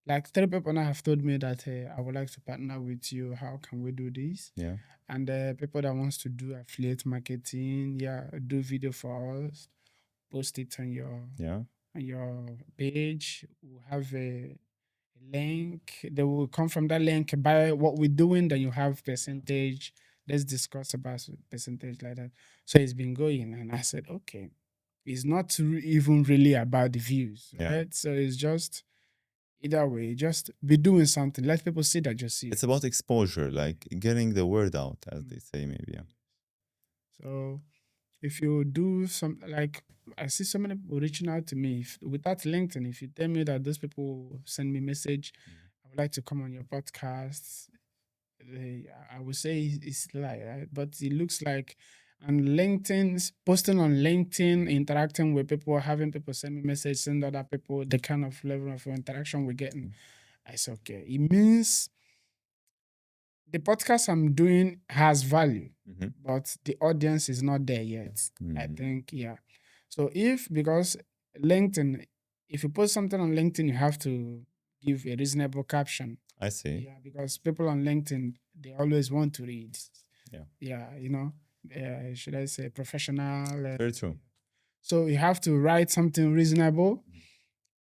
Like 3 people now have told me that hey, I would like to partner with you. How can we do this? Yeah. And people that wants to do affiliate marketing, yeah, do video for us, post it on your page. We'll have a link. They will come from that link, buy what we're doing, then you have percentage. Let's discuss about percentage like that. So it's been going, and I said, okay, it's not even really about the views, right? So it's just either way, just be doing something. Let people see that you're serious. It's about exposure, like getting the word out, as they say, maybe. Yeah. So if you do some, like I see so many people reaching out to me without LinkedIn. If you tell me that those people send me message, I would like to come on your podcast. I would say it's like, right? But it looks like on LinkedIn, posting on LinkedIn, interacting with people, having people send me messages, send other people the kind of level of interaction we're getting. It's okay. It means the podcast I'm doing has value, but the audience is not there yet. I think, yeah. So because LinkedIn, if you post something on LinkedIn, you have to give a reasonable caption. I see. Yeah, because people on LinkedIn, they always want to read. Yeah. Yeah, should I say professional? Very true. So you have to write something reasonable.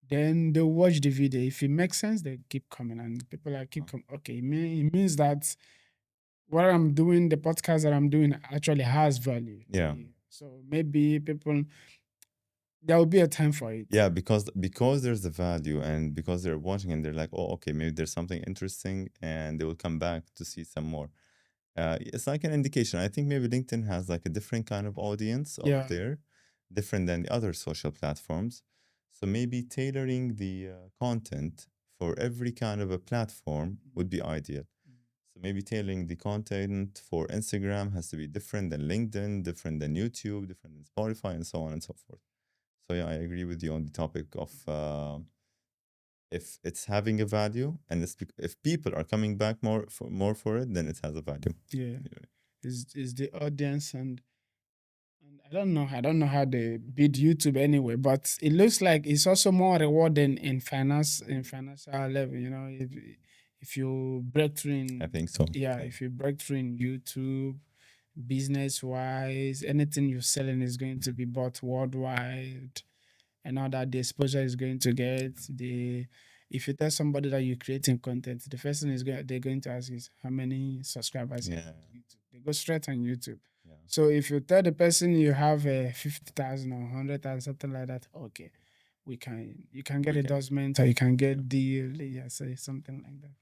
Then they'll watch the video. If it makes sense, they keep coming, and people are keep coming. Okay, it means that what I'm doing, the podcast that I'm doing, actually has value. Yeah. So maybe people, there will be a time for it. Yeah, because there's a value, and because they're watching and they're like, oh, okay, maybe there's something interesting, and they will come back to see some more. It's like an indication. I think maybe LinkedIn has like a different kind of audience up Yeah. there, different than the other social platforms. So maybe tailoring the content for every kind of a platform would be ideal. So maybe tailoring the content for Instagram has to be different than LinkedIn, different than YouTube, different than Spotify, and so on and so forth. So yeah, I agree with you on the topic of if it's having a value, and if people are coming back more for it, then it has a value. Yeah. Is the audience, and I don't know how they beat YouTube anyway, but it looks like it's also more rewarding in financial level. If you break through I in, think so. yeah, if you break through in YouTube, business wise, anything you're selling is going to be bought worldwide, and now that the exposure is going to get the. If you tell somebody that you're creating content, the first thing they're going to ask is how many subscribers you have on YouTube. They go straight on YouTube. Yeah. So if you tell the person you have 50,000 or 100,000, something like that, okay, you can get endorsement, or you can get deal, yeah, say something like that.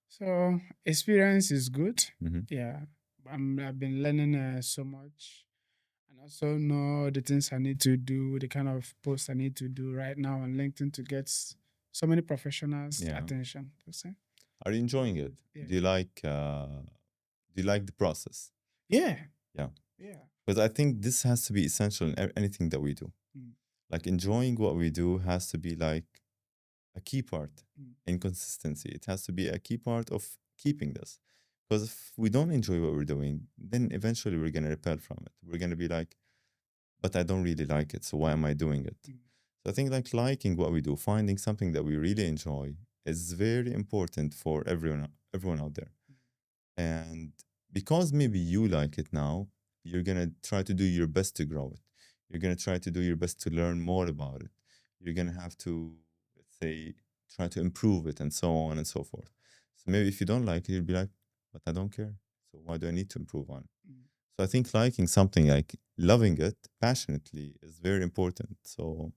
So experience is good. Yeah, I've been learning so much, and also know the things I need to do, the kind of posts I need to do right now on LinkedIn to get so many professionals' Yeah. attention. You see? Are you enjoying it? Yeah. Do you like the process? Yeah. Yeah. Yeah. Because I think this has to be essential in anything that we do. Like enjoying what we do has to be like a key part in consistency. It has to be a key part of keeping this. Because if we don't enjoy what we're doing, then eventually we're going to repel from it. We're going to be like, but I don't really like it. So why am I doing it? So I think like liking what we do, finding something that we really enjoy is very important for everyone out there. And because maybe you like it now, you're going to try to do your best to grow it. You're going to try to do your best to learn more about it. You're going to have to, let's say, try to improve it and so on and so forth. So maybe if you don't like it, you'll be like, but I don't care. So why do I need to improve on it? So I think liking something, like loving it passionately, is very important. So,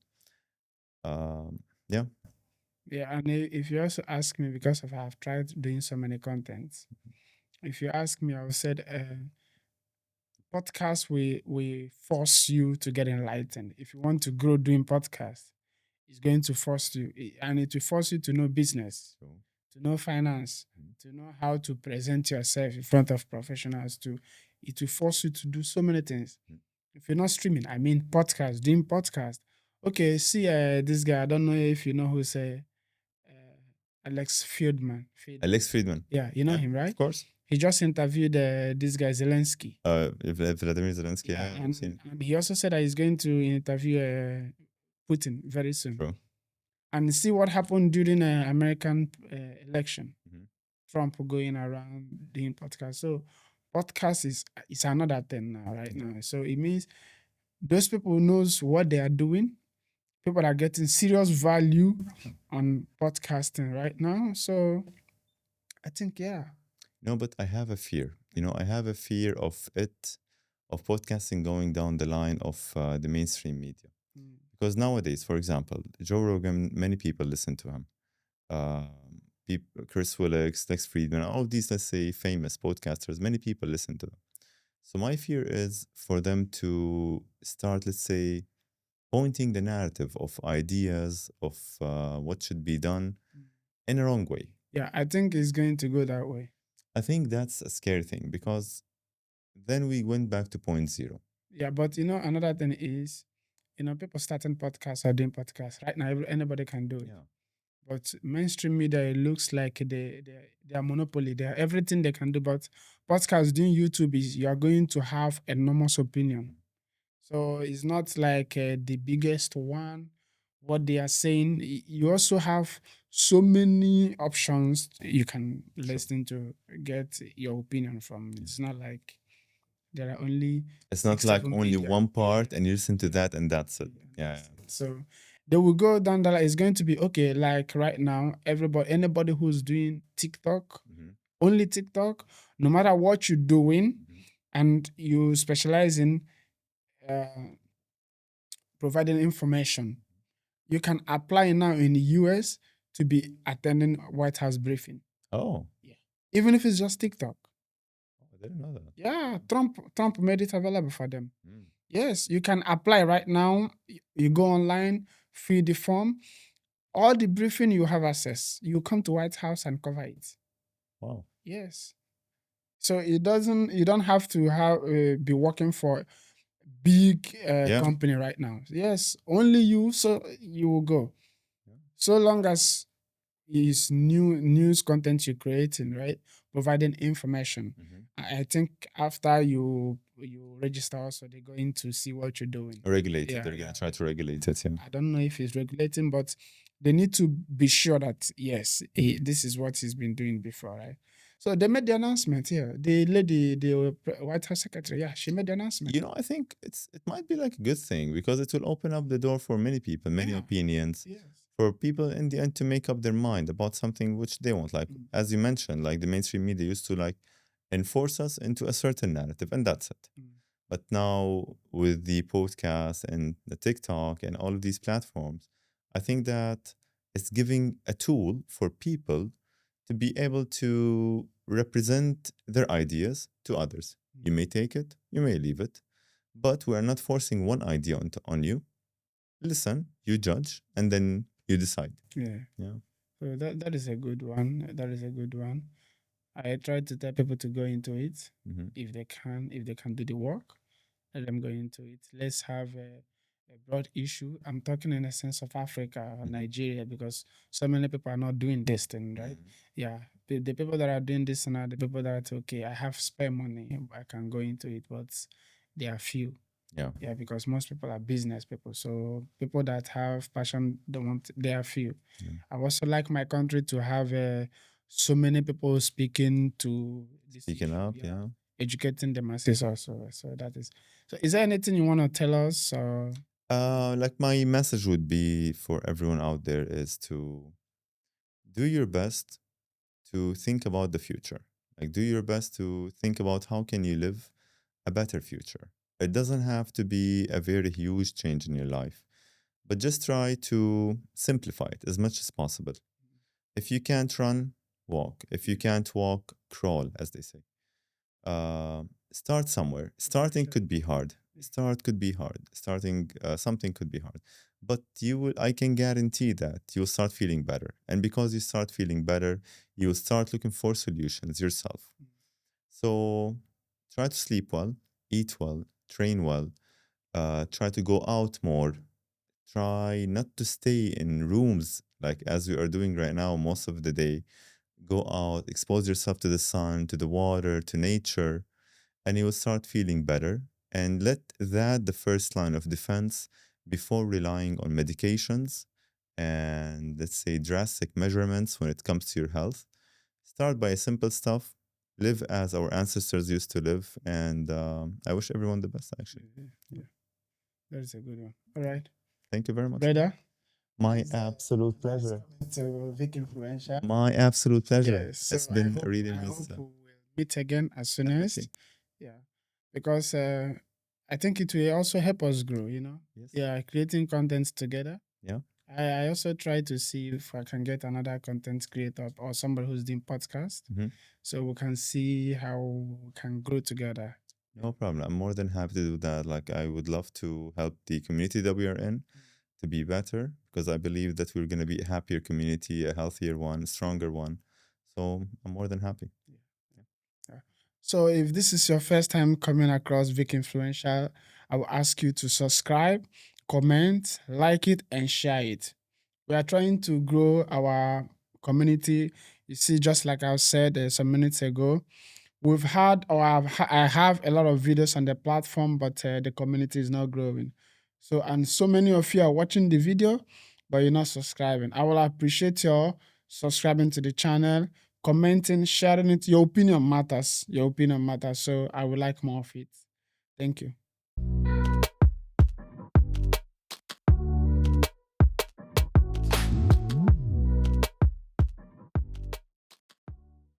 yeah. Yeah, and if you also ask me, because I've tried doing so many contents, if you ask me, I would say podcast we force you to get enlightened. If you want to grow doing podcasts, it's going to force you, and it will force you to know business, to know finance, to know how to present yourself in front of professionals. It will force you to do so many things. If you're not streaming, I mean podcast, doing podcast. Okay, see this guy. I don't know if you know who's Alex Friedman. Alex Friedman. Yeah, you know him, right? Of course. He just interviewed this guy Zelensky. Vladimir Zelensky. Yeah, and he also said that he's going to interview Putin very soon. True. And see what happened during the American election. Trump going around doing podcast. So podcast is another thing now, right now. So it means those people knows what they are doing. People are getting serious value on podcasting right now. So I think, yeah. No, but I have a fear. I have a fear of podcasting going down the line of the mainstream media. Because nowadays, for example, Joe Rogan, many people listen to him. Chris Willicks, Lex Friedman, all of these, let's say, famous podcasters, many people listen to them. So my fear is for them to start, let's say, pointing the narrative of ideas of what should be done in a wrong way. Yeah, I think it's going to go that way. I think that's a scary thing because then we went back to point zero. Yeah, but another thing is, people starting podcasts or doing podcasts right now. Anybody can do it. Yeah. But mainstream media, it looks like they are monopoly. They are everything they can do. But podcast doing YouTube is you are going to have enormous opinion. So it's not like the biggest one. What they are saying, you also have so many options you can Sure. listen to get your opinion from. It's not like there are only It's not six, like seven only pages. one part and you listen to that and that's it. And Yeah. that's it. So they will go down the line. It's going to be okay. Like right now, anybody who's doing TikTok, Mhm. only TikTok, no matter what you're doing, Mhm. and you specialize in uh, providing information, you can apply now in the US to be attending White House briefing. Oh, Yeah. Even if it's just TikTok. I didn't know that. Yeah, Trump made it available for them. Mm. Yes, you can apply right now. You go online, fill the form. All the briefing you have access. You come to White House and cover it. Wow. Yes. So it doesn't. You don't have to have be working for big Yeah. company right now. Yes, only you. So you will go. Yeah. So long as is new news content you're creating, right? Providing information. Mhm. I think after you register, also they're going to see what you're doing. Regulate it. Yeah, They're yeah. gonna try to regulate it. Yeah. I don't know if it's regulating, but they need to be sure that yes, this is what he's been doing before, right? So they made the announcement here. The lady, the White House secretary, yeah, she made the announcement. You know, I think it might be like a good thing because it will open up the door for many people, many Yeah. opinions, Yes. for people in the end to make up their mind about something which they want. Like as you mentioned, like the mainstream media used to like enforce us into a certain narrative, and that's it. But now with the podcast and the TikTok and all of these platforms, I think that it's giving a tool for people to be able to represent their ideas to others. You may take it, you may leave it, but we are not forcing one idea on you. Listen, you judge, and then you decide. Yeah. Yeah. So that is a good one. That is a good one. I try to tell people to go into it Mhm. if they can do the work. Let them go into it. Let's have a broad issue. I'm talking in a sense of Africa or Nigeria because so many people are not doing this thing, right? Yeah. The people that are doing this now, the people that are okay, I have spare money, I can go into it, but they are few. Yeah. Yeah, because most people are business people. So people that have passion, don't want. They are few. Yeah. I also like my country to have so many people speaking to this Speaking issue, up, yeah, yeah. educating the masses also. So that is. So is there anything you want to tell us? Like my message would be for everyone out there is to do your best to think about the future. Like do your best to think about how can you live a better future. It doesn't have to be a very huge change in your life, but just try to simplify it as much as possible. If you can't run, walk. If you can't walk, crawl, as they say. Start somewhere. Starting could be hard. Start could be hard. Starting something could be hard, but you will. I can guarantee that you'll start feeling better, and because you start feeling better, you'll start looking for solutions yourself. So try to sleep well, eat well, train well. Try to go out more. Try not to stay in rooms like as we are doing right now most of the day. Go out, expose yourself to the sun, to the water, to nature, and you will start feeling better. And let that the first line of defense before relying on medications and let's say drastic measurements when it comes to your health. Start by simple stuff. Live as our ancestors used to live, and I wish everyone the best. Actually, Yeah, that is a good one. All right, thank you very much. Reda. My absolute pleasure. So Vic Influential. My absolute pleasure. Yes. So It's been really I nice. hope we will meet again as soonest. Definitely. Yeah, because I think it will also help us grow. Yes. Yeah, creating content together. Yeah. I also try to see if I can get another content creator or somebody who's doing podcast, Mhm. so we can see how we can grow together. No problem. I'm more than happy to do that. Like, I would love to help the community that we are in to be better because I believe that we're going to be a happier community, a healthier one, a stronger one. So I'm more than happy. Yeah. So if this is your first time coming across Vic Influential, I will ask you to subscribe, comment, like it, and share it. We are trying to grow our community. You see, just like I said some minutes ago, we've had or I have a lot of videos on the platform, but the community is not growing. So, and so many of you are watching the video, but you're not subscribing. I will appreciate your subscribing to the channel, commenting, sharing it. Your opinion matters. Your opinion matters. So I would like more of it. Thank you.